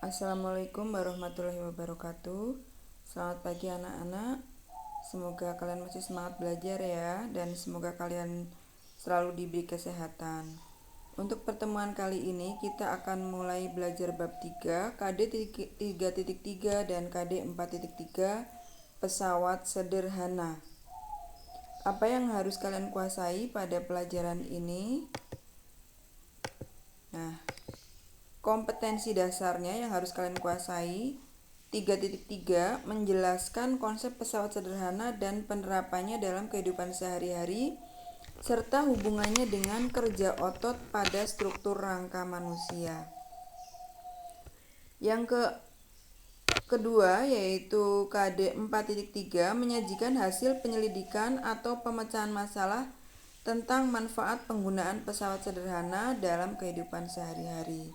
Assalamualaikum warahmatullahi wabarakatuh. Selamat pagi anak-anak. Semoga kalian masih semangat belajar ya, dan semoga kalian selalu diberi kesehatan. Untuk pertemuan kali ini kita akan mulai belajar bab 3, KD 3.3 dan KD 4.3, pesawat sederhana. Apa yang harus kalian kuasai pada pelajaran ini? Nah, kompetensi dasarnya yang harus kalian kuasai 3.3 menjelaskan konsep pesawat sederhana dan penerapannya dalam kehidupan sehari-hari serta hubungannya dengan kerja otot pada struktur rangka manusia. Yang kedua yaitu KD 4.3 menyajikan hasil penyelidikan atau pemecahan masalah tentang manfaat penggunaan pesawat sederhana dalam kehidupan sehari-hari.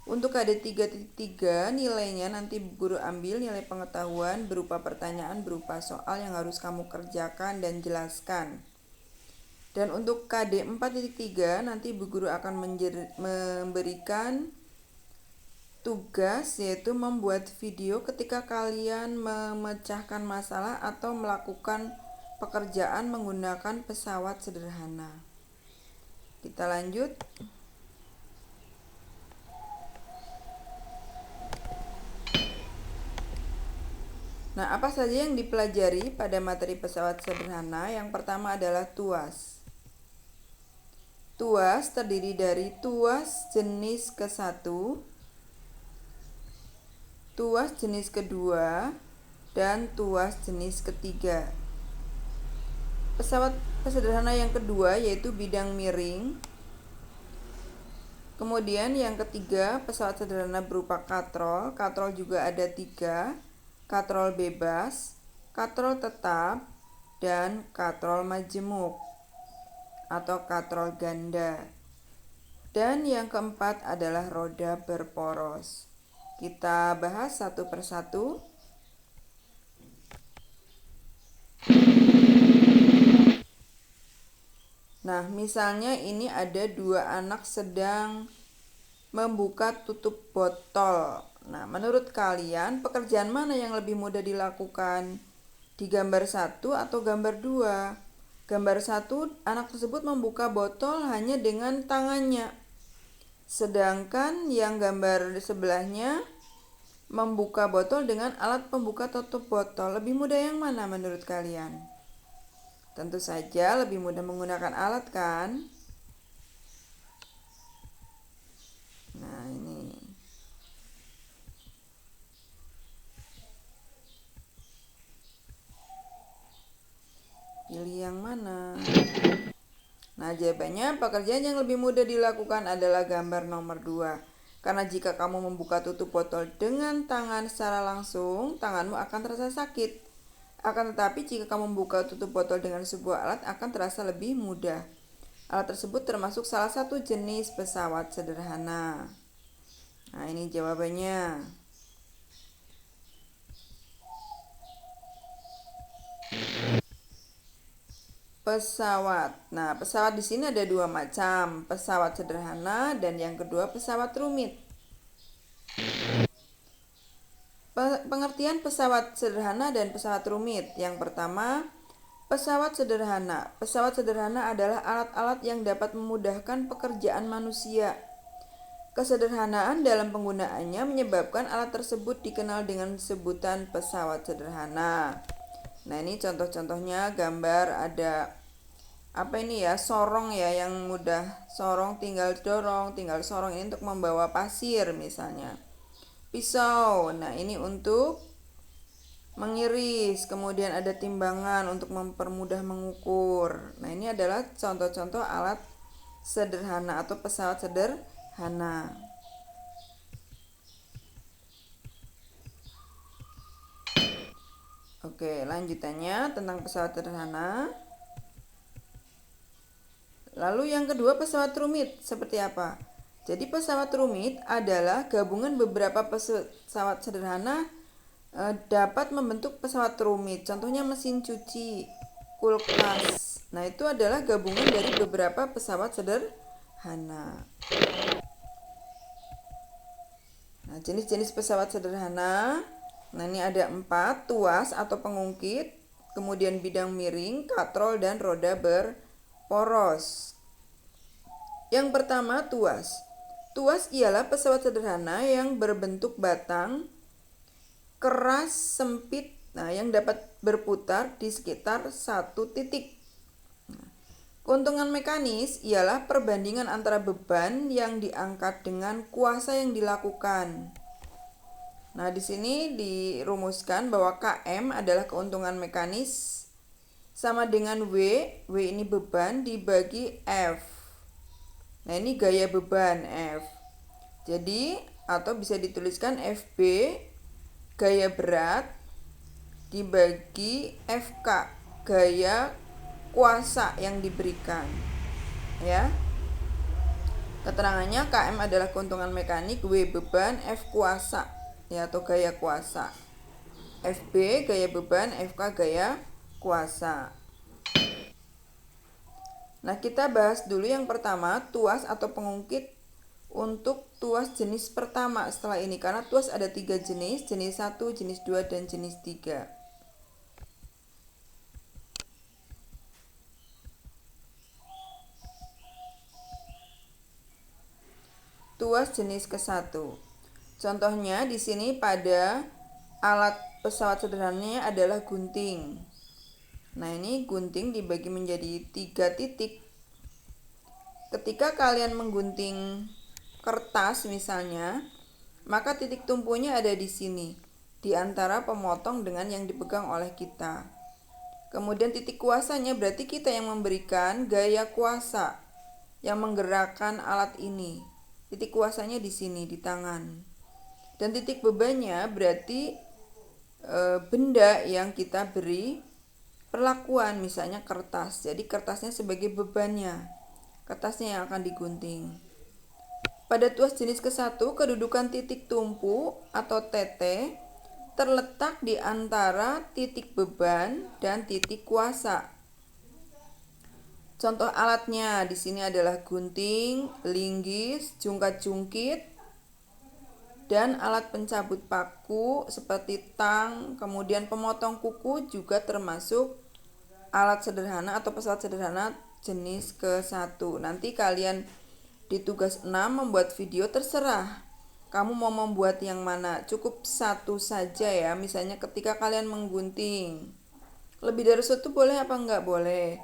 Untuk KD 3.3 nilainya nanti guru ambil nilai pengetahuan berupa pertanyaan berupa soal yang harus kamu kerjakan dan jelaskan. Dan untuk KD 4.3 nanti bu guru akan memberikan tugas yaitu membuat video ketika kalian memecahkan masalah atau melakukan pekerjaan menggunakan pesawat sederhana. Kita lanjut. Nah, apa saja yang dipelajari pada materi pesawat sederhana? Yang pertama adalah tuas. Tuas terdiri dari tuas jenis ke-1, tuas jenis kedua, dan tuas jenis ketiga. Pesawat sederhana yang kedua yaitu bidang miring. Kemudian yang ketiga, pesawat sederhana berupa katrol. Katrol juga ada 3, katrol bebas, katrol tetap, dan katrol majemuk atau katrol ganda. Dan yang keempat adalah roda berporos. Kita bahas satu persatu. Nah, misalnya ini ada 2 anak sedang membuka tutup botol. Nah, menurut kalian pekerjaan mana yang lebih mudah dilakukan? Di gambar 1 atau gambar 2? Gambar 1, anak tersebut membuka botol hanya dengan tangannya. Sedangkan yang gambar sebelahnya membuka botol dengan alat pembuka tutup botol. Lebih mudah yang mana menurut kalian? Tentu saja lebih mudah menggunakan alat kan? Nah, ini. Pilih yang mana? Nah, jawabannya pekerjaan yang lebih mudah dilakukan adalah gambar nomor 2. Karena jika kamu membuka tutup botol dengan tangan secara langsung, tanganmu akan terasa sakit. Akan tetapi jika kamu membuka tutup botol dengan sebuah alat akan terasa lebih mudah. Alat tersebut termasuk salah satu jenis pesawat sederhana. Nah, ini jawabannya. Pesawat. Nah, pesawat di sini ada 2 macam, pesawat sederhana dan yang kedua pesawat rumit. Pengertian pesawat sederhana dan pesawat rumit. Yang pertama, pesawat sederhana. Pesawat sederhana adalah alat-alat yang dapat memudahkan pekerjaan manusia. Kesederhanaan dalam penggunaannya menyebabkan alat tersebut dikenal dengan sebutan pesawat sederhana. Nah, ini contoh-contohnya gambar ada apa ini ya, sorong ya, yang mudah sorong tinggal dorong, tinggal sorong ini untuk membawa pasir misalnya. Pisau, nah ini untuk mengiris, kemudian ada timbangan untuk mempermudah mengukur. Nah, ini adalah contoh-contoh alat sederhana atau pesawat sederhana. Oke, lanjutannya tentang pesawat sederhana. Lalu yang kedua, pesawat rumit. Seperti apa? Jadi pesawat rumit adalah gabungan beberapa pesawat sederhana dapat membentuk pesawat rumit. Contohnya mesin cuci, kulkas. Nah, itu adalah gabungan dari beberapa pesawat sederhana. Nah, jenis-jenis pesawat sederhana. Nah, ini ada 4, tuas atau pengungkit, kemudian bidang miring, katrol, dan roda berporos. Yang pertama, tuas. Tuas ialah pesawat sederhana yang berbentuk batang, keras, sempit, yang dapat berputar di sekitar satu titik. Keuntungan mekanis ialah perbandingan antara beban yang diangkat dengan kuasa yang dilakukan. Nah, di sini dirumuskan bahwa Km adalah keuntungan mekanis sama dengan W ini beban dibagi F. Nah, ini gaya beban F. Jadi, atau bisa dituliskan FB gaya berat dibagi FK gaya kuasa yang diberikan. Ya. Keterangannya Km adalah keuntungan mekanik, W beban, F kuasa, ya, atau gaya kuasa. FB gaya beban, FK gaya kuasa. Nah, kita bahas dulu yang pertama, tuas atau pengungkit untuk tuas jenis pertama setelah ini. Karena tuas ada 3 jenis, jenis 1, jenis 2, dan jenis 3. Tuas jenis ke-1. Contohnya di sini pada alat pesawat sederhananya adalah gunting. Nah, ini gunting dibagi menjadi 3 titik. Ketika kalian menggunting kertas misalnya, maka titik tumpunya ada di sini, di antara pemotong dengan yang dipegang oleh kita. Kemudian titik kuasanya berarti kita yang memberikan gaya kuasa yang menggerakkan alat ini. Titik kuasanya di sini, di tangan. Dan titik bebannya berarti benda yang kita beri perlakuan, misalnya kertas. Jadi kertasnya sebagai bebannya, kertasnya yang akan digunting. Pada tuas jenis ke-1, kedudukan titik tumpu atau TT terletak di antara titik beban dan titik kuasa. Contoh alatnya di sini adalah gunting, linggis, jungkat-jungkit, dan alat pencabut paku seperti tang, kemudian pemotong kuku juga termasuk alat sederhana atau pesawat sederhana jenis ke-1. Nanti kalian di tugas 6 membuat video, terserah kamu mau membuat yang mana. Cukup 1 saja ya. Misalnya ketika kalian menggunting, lebih dari 1 boleh apa enggak boleh.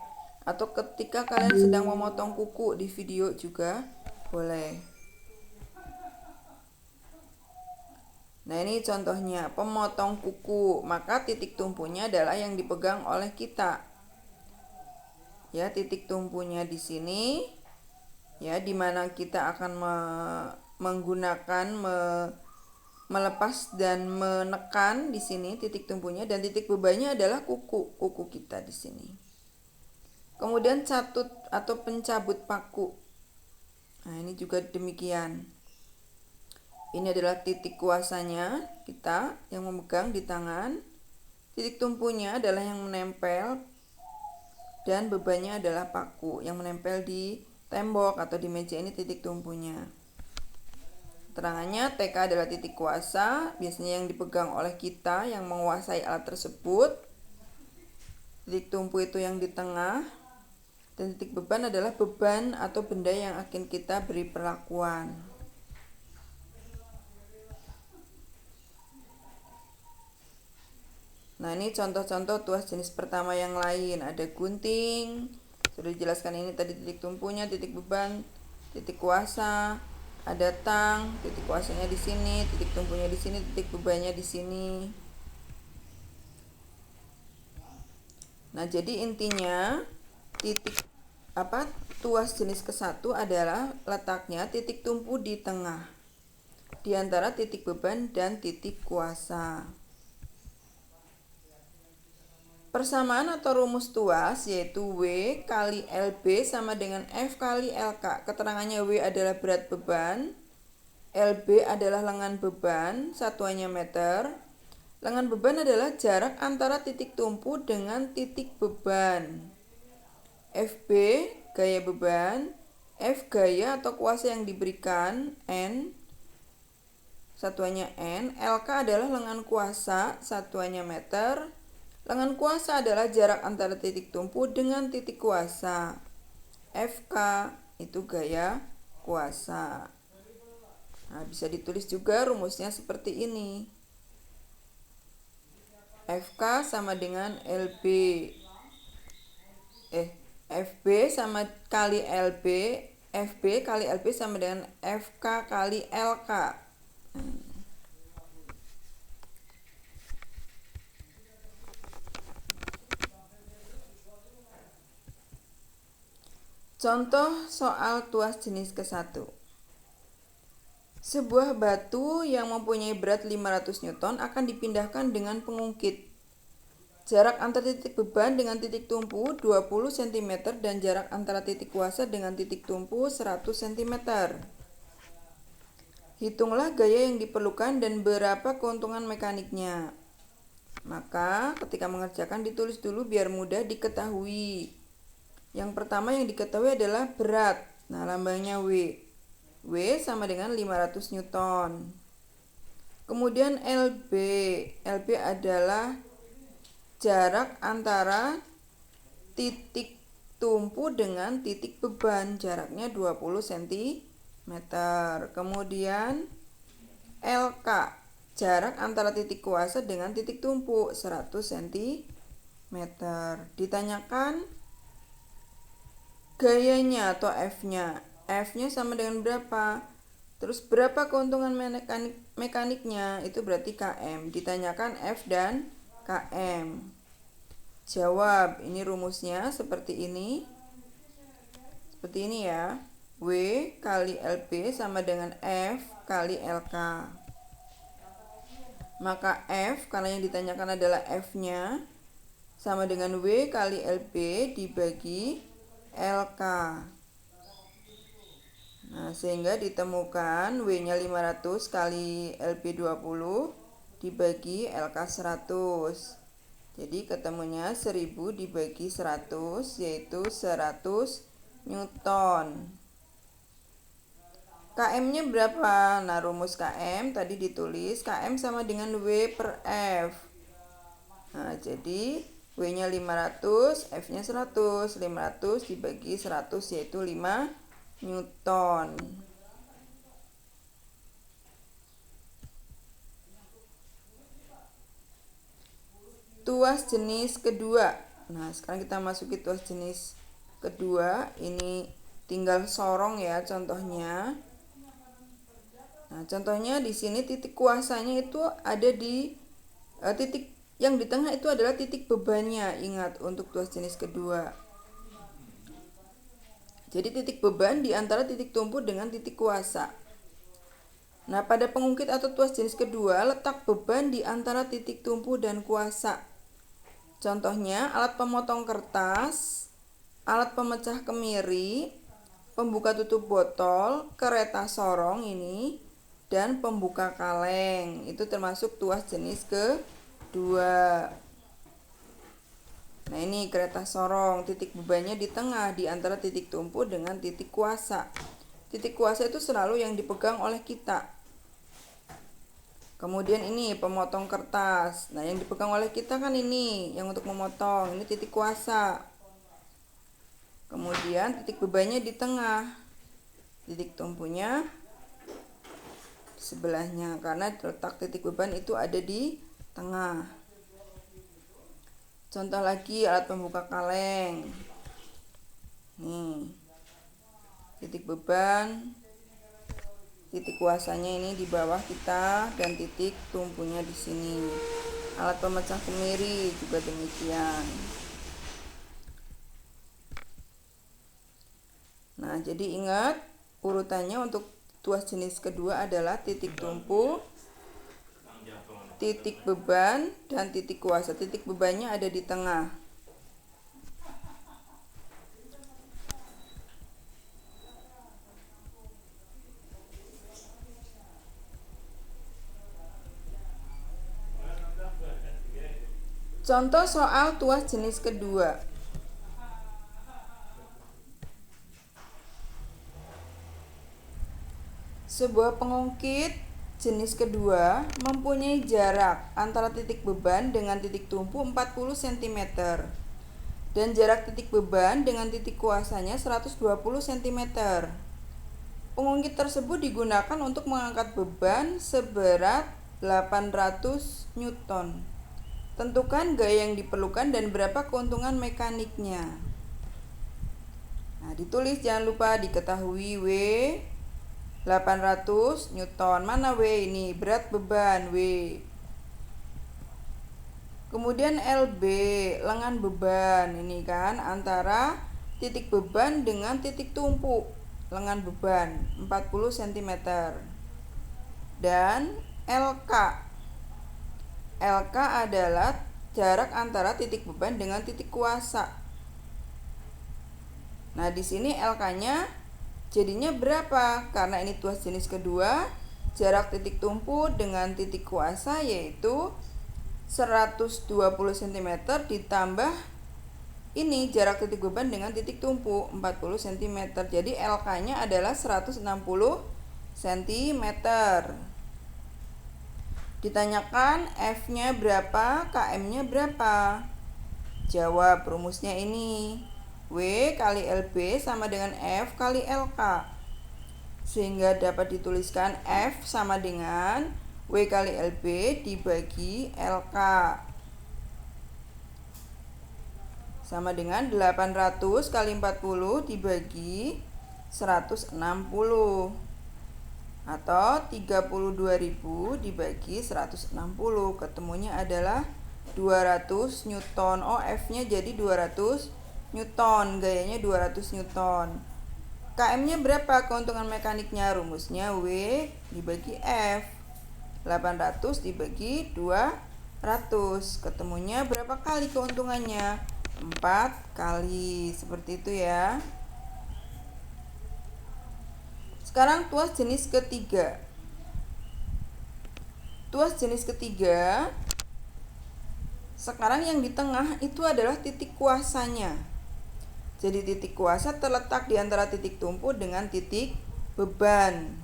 Atau ketika kalian sedang memotong kuku di video juga boleh. Nah, ini contohnya pemotong kuku. Maka titik tumpunya adalah yang dipegang oleh kita. Ya, titik tumpunya di sini. Ya, dimana kita akan menggunakan melepas dan menekan di sini titik tumpunya, dan titik bebannya adalah kuku kita di sini. Kemudian catut atau pencabut paku. Nah, ini juga demikian. Ini adalah titik kuasanya kita yang memegang di tangan. Titik tumpunya adalah yang menempel, dan bebannya adalah paku yang menempel di tembok atau di meja. Ini titik tumpunya. Keterangannya TK adalah titik kuasa, biasanya yang dipegang oleh kita yang menguasai alat tersebut. Titik tumpu itu yang di tengah. Dan titik beban adalah beban atau benda yang akan kita beri perlakuan. Nah, ini contoh-contoh tuas jenis pertama yang lain. Ada gunting, sudah dijelaskan ini tadi titik tumpunya, titik beban, titik kuasa. Ada tang, titik kuasanya di sini, titik tumpunya di sini, titik bebannya di sini. Nah, jadi intinya tuas jenis ke-1 adalah letaknya titik tumpu di tengah, di antara titik beban dan titik kuasa. Persamaan atau rumus tuas yaitu W kali LB sama dengan F kali LK. Keterangannya W adalah berat beban, LB adalah lengan beban, satuannya meter. Lengan beban adalah jarak antara titik tumpu dengan titik beban. FB gaya beban, F gaya atau kuasa yang diberikan, N. satuannya N. LK adalah lengan kuasa, satuannya meter. Lengan kuasa adalah jarak antara titik tumpu dengan titik kuasa. FK itu gaya kuasa. Nah, bisa ditulis juga rumusnya seperti ini. FK sama dengan LB. FB sama kali LB. FB kali LB sama dengan FK kali LK. Contoh soal tuas jenis ke-1. Sebuah batu yang mempunyai berat 500 Newton akan dipindahkan dengan pengungkit. Jarak antara titik beban dengan titik tumpu 20 cm dan jarak antara titik kuasa dengan titik tumpu 100 cm. Hitunglah gaya yang diperlukan dan berapa keuntungan mekaniknya. Maka ketika mengerjakan ditulis dulu biar mudah diketahui. Yang pertama yang diketahui adalah berat. Nah, lambangnya W. W sama dengan 500 Newton. Kemudian LB. LB adalah jarak antara titik tumpu dengan titik beban. Jaraknya 20 cm. Kemudian LK. Jarak antara titik kuasa dengan titik tumpu 100 cm. Ditanyakan gayanya atau F-nya. F-nya sama dengan berapa? Terus berapa keuntungan mekaniknya? Itu berarti KM. Ditanyakan F dan KM. Jawab. Ini rumusnya seperti ini. Seperti ini ya. W kali LB sama dengan F kali LK. Maka F, karena yang ditanyakan adalah F-nya, sama dengan W kali LB dibagi LK. Nah, sehingga ditemukan W-nya 500 kali LB 20 dibagi LK 100. Jadi ketemunya 1000 dibagi 100 yaitu 100 Newton. KM-nya berapa? Nah, rumus KM tadi ditulis KM sama dengan W per F. Nah, jadi W-nya 500, F-nya 100. 500 dibagi 100 yaitu 5 Newton. Tuas jenis kedua. Nah, sekarang kita masuki tuas jenis kedua. Ini tinggal sorong ya contohnya. Nah, contohnya di sini titik kuasanya itu ada di titik yang di tengah itu adalah titik bebannya. Ingat untuk tuas jenis kedua. Jadi titik beban di antara titik tumpu dengan titik kuasa. Nah, pada pengungkit atau tuas jenis kedua, letak beban di antara titik tumpu dan kuasa. Contohnya alat pemotong kertas, alat pemecah kemiri, pembuka tutup botol, kereta sorong ini, dan pembuka kaleng. Itu termasuk tuas jenis kedua. Nah, ini kereta sorong, titik bebannya di tengah di antara titik tumpu dengan titik kuasa. Titik kuasa itu selalu yang dipegang oleh kita. Kemudian ini pemotong kertas. Nah, yang dipegang oleh kita kan ini yang untuk memotong. Ini titik kuasa. Kemudian titik bebannya di tengah. Titik tumpunya di sebelahnya karena letak titik beban itu ada di tengah. Contoh lagi alat pembuka kaleng. Nih. Titik beban, titik kuasanya ini di bawah kita dan titik tumpunya di sini. Alat pemecah kemiri juga demikian. Nah, jadi ingat urutannya untuk tuas jenis kedua adalah titik tumpu, titik beban, dan titik kuasa. Titik bebannya ada di tengah. Contoh soal tuas jenis kedua. Sebuah pengungkit jenis kedua mempunyai jarak antara titik beban dengan titik tumpu 40 cm dan jarak titik beban dengan titik kuasanya 120 cm. Pengungkit tersebut digunakan untuk mengangkat beban seberat 800 Newton. Tentukan gaya yang diperlukan dan berapa keuntungan mekaniknya. Nah, ditulis, jangan lupa diketahui W 800 Newton. Mana W ini? Berat beban W. Kemudian LB, lengan beban. Ini kan antara titik beban dengan titik tumpu. Lengan beban 40 cm. Dan LK. LK adalah jarak antara titik beban dengan titik kuasa. Nah, di sini LK-nya jadinya berapa? Karena ini tuas jenis kedua, jarak titik tumpu dengan titik kuasa yaitu 120 cm ditambah ini jarak titik beban dengan titik tumpu 40 cm. Jadi LK-nya adalah 160 cm. Ditanyakan F-nya berapa, KM-nya berapa? Jawab, rumusnya ini. W kali LB sama dengan F kali LK. Sehingga dapat dituliskan F sama dengan W kali LB dibagi LK. Sama dengan 800 kali 40 dibagi 160. Atau 32.000 dibagi 160. Ketemunya adalah 200 Newton. Oh, F-nya jadi 200 Newton, gayanya 200 Newton. KM-nya berapa keuntungan mekaniknya? Rumusnya W dibagi F. 800 dibagi 200. Ketemunya berapa kali keuntungannya? 4 kali. Seperti itu ya. Sekarang tuas jenis ketiga. Tuas jenis ketiga, sekarang yang di tengah itu adalah titik kuasanya. Jadi titik kuasa terletak di antara titik tumpu dengan titik beban.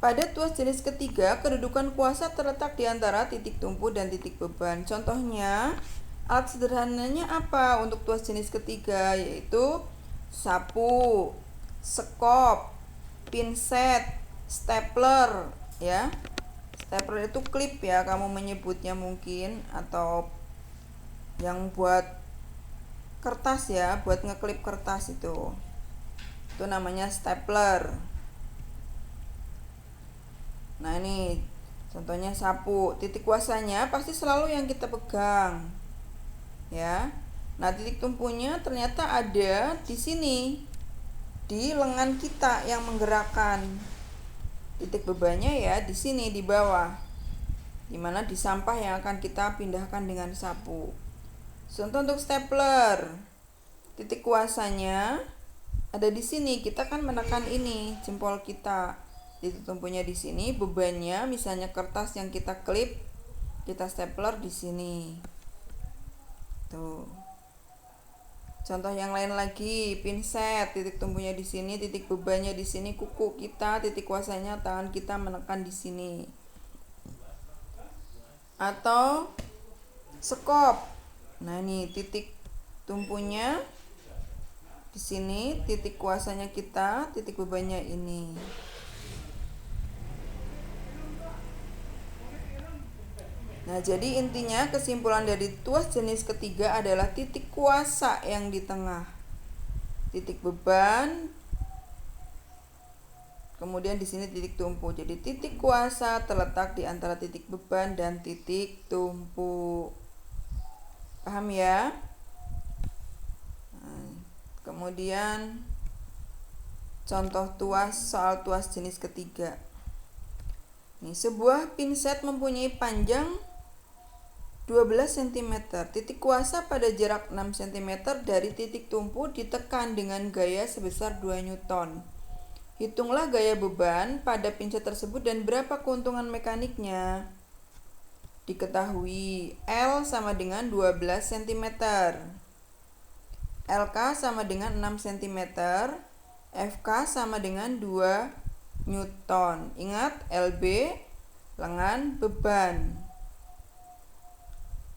Pada tuas jenis ketiga, kedudukan kuasa terletak di antara titik tumpu dan titik beban. Contohnya, alat sederhananya apa untuk tuas jenis ketiga? Yaitu sapu, sekop, pinset, stapler, ya. Stapler itu klip ya, kamu menyebutnya mungkin, atau yang buat kertas ya, buat ngeklip kertas itu namanya stapler. Nah, ini contohnya sapu. Titik kuasanya pasti selalu yang kita pegang ya. Nah, titik tumpunya ternyata ada di sini, di lengan kita yang menggerakkan. Titik bebannya ya di sini di bawah, dimana di sampah yang akan kita pindahkan dengan sapu. Contoh untuk stapler, titik kuasanya ada di sini. Kita kan menekan ini jempol kita, titik tumpunya di sini. Bebannya misalnya kertas yang kita klip, kita stapler di sini. Tuh. Contoh yang lain lagi, pinset, titik tumpunya di sini, titik bebannya di sini. Kuku kita, titik kuasanya tangan kita menekan di sini. Atau sekop. Nah, ini titik tumpunya di sini, titik kuasanya kita, titik bebannya ini. Nah, jadi intinya kesimpulan dari tuas jenis ketiga adalah titik kuasa yang di tengah. Titik beban, kemudian di sini titik tumpu. Jadi titik kuasa terletak di antara titik beban dan titik tumpu. Paham ya? Nah, kemudian contoh soal tuas jenis ketiga. Nih, sebuah pinset mempunyai panjang 12 cm. Titik kuasa pada jarak 6 cm dari titik tumpu ditekan dengan gaya sebesar 2 Newton. Hitunglah gaya beban pada pinset tersebut dan berapa keuntungan mekaniknya. Diketahui L sama dengan 12 cm, LK sama dengan 6 cm, FK sama dengan 2 Newton. Ingat, LB lengan beban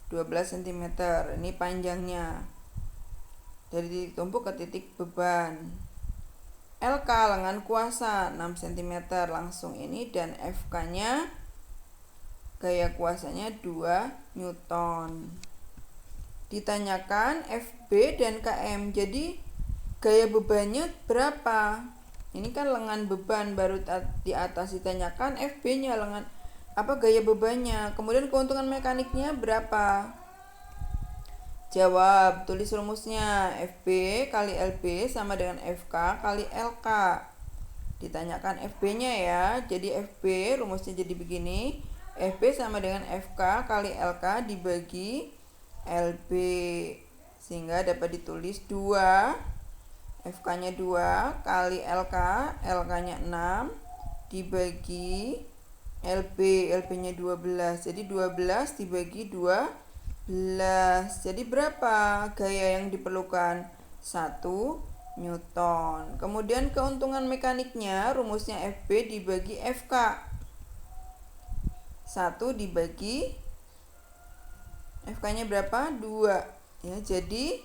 12 cm. Ini panjangnya dari titik tumpuk ke titik beban. LK lengan kuasa 6 cm langsung ini, dan FK-nya gaya kuasanya 2 Newton. Ditanyakan FB dan KM. Jadi gaya bebannya berapa? Ini kan lengan beban, baru di atas ditanyakan FB-nya, lengan gaya bebannya. Kemudian keuntungan mekaniknya berapa? Jawab, tulis rumusnya. FB kali LB sama dengan FK kali LK. Ditanyakan FB-nya ya. Jadi FB rumusnya jadi begini. FB sama dengan FK kali LK dibagi LB. Sehingga dapat ditulis 2, FK-nya 2 kali LK, LK-nya 6 dibagi LB, LB-nya 12. Jadi 12 dibagi 12. Jadi berapa gaya yang diperlukan? 1 Newton. Kemudian keuntungan mekaniknya, rumusnya FB dibagi FK. 1 dibagi FK-nya berapa? 2. Ya, jadi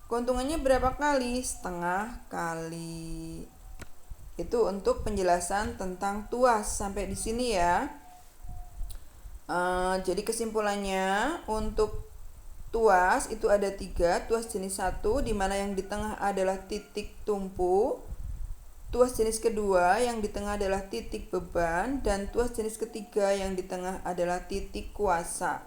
keuntungannya berapa kali? Setengah kali. Itu untuk penjelasan tentang tuas. Sampai di sini ya. Jadi kesimpulannya, untuk tuas itu ada 3. Tuas jenis 1 di mana yang di tengah adalah titik tumpu. Tuas jenis kedua yang di tengah adalah titik beban, dan tuas jenis ketiga yang di tengah adalah titik kuasa.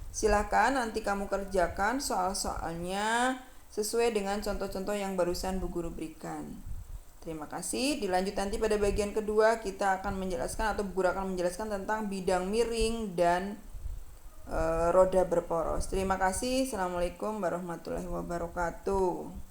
Silahkan nanti kamu kerjakan soal-soalnya sesuai dengan contoh-contoh yang barusan Bu Guru berikan. Terima kasih. Dilanjut nanti pada bagian kedua kita akan menjelaskan, atau Bu Guru akan menjelaskan tentang bidang miring dan roda berporos. Terima kasih. Assalamualaikum warahmatullahi wabarakatuh.